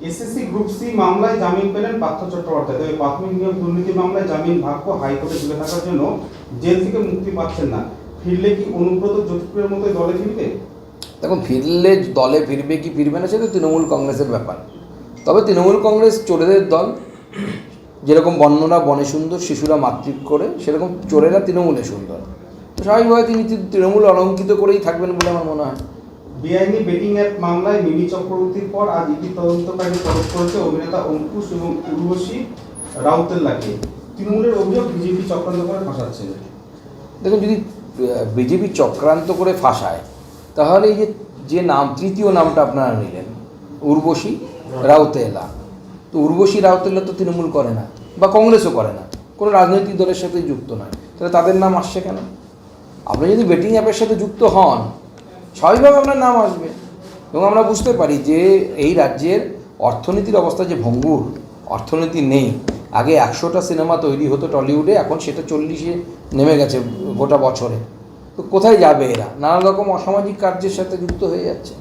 SSC group C মামলায় জামিন পেলেন পার্থ চট্টোপাধ্যায়। তবে প্রাথমিক নিয়োগ দুর্নীতি মামলায় জামিন ভাগ্য হাইকোর্টে ঝুলে থাকার জন্য জেল থেকে মুক্তি পাচ্ছেন না। ফিরলে কি অনুব্রত জ্যোতিপুরের মতোই দলে ফিরবে? দেখুন, ফিরলে দলে ফিরবে কি ফিরবে না সেটা তৃণমূল কংগ্রেসের ব্যাপার। তবে তৃণমূল কংগ্রেস চোরেদের দল, যেরকম বন্যরা বনে সুন্দর, শিশুরা মাতৃক করে, সেরকম চোরেরা তৃণমূলে সুন্দর। তো স্বাভাবিকভাবে তিনি তৃণমূল অলঙ্কিত করেই থাকবেন বলে আমার মনে হয়। বেআইনি বেটিং অ্যাপ মামলায় মিমি চক্রবর্তীর পর আজ ইডি তদন্তকারী তলব করেছে অভিনেতা অঙ্কুশ এবং উর্বশী রাউতেল্লাকে। তৃণমূলের অভিযোগ বিজেপি চক্রান্ত করে ফাঁসাচ্ছে। দেখুন, যদি বিজেপি চক্রান্ত করে ফাঁসায়, তাহলে এই যে নাম, তৃতীয় নামটা আপনারা নিলেন, উর্বশী রাউতেলা, তো উর্বশী রাউতেলা তো তৃণমূল করে না বা কংগ্রেসও করে না, কোনো রাজনৈতিক দলের সাথে যুক্ত নয়, তাহলে তাদের নাম আসছে কেন? আপনি যদি বেটিং অ্যাপের সাথে যুক্ত হন, স্বাভাবিকভাবে আপনার নাম আসবে। এবং আমরা বুঝতে পারি যে এই রাজ্যের অর্থনীতির অবস্থা যে ভঙ্গুর, অর্থনীতি নেই। আগে 100টা সিনেমা তৈরি হতো টলিউডে, এখন সেটা 40-এ নেমে গেছে গোটা বছরে। তো কোথায় যাবে এরা? নানা রকম অসামাজিক কার্যের সাথে যুক্ত হয়ে যাচ্ছে।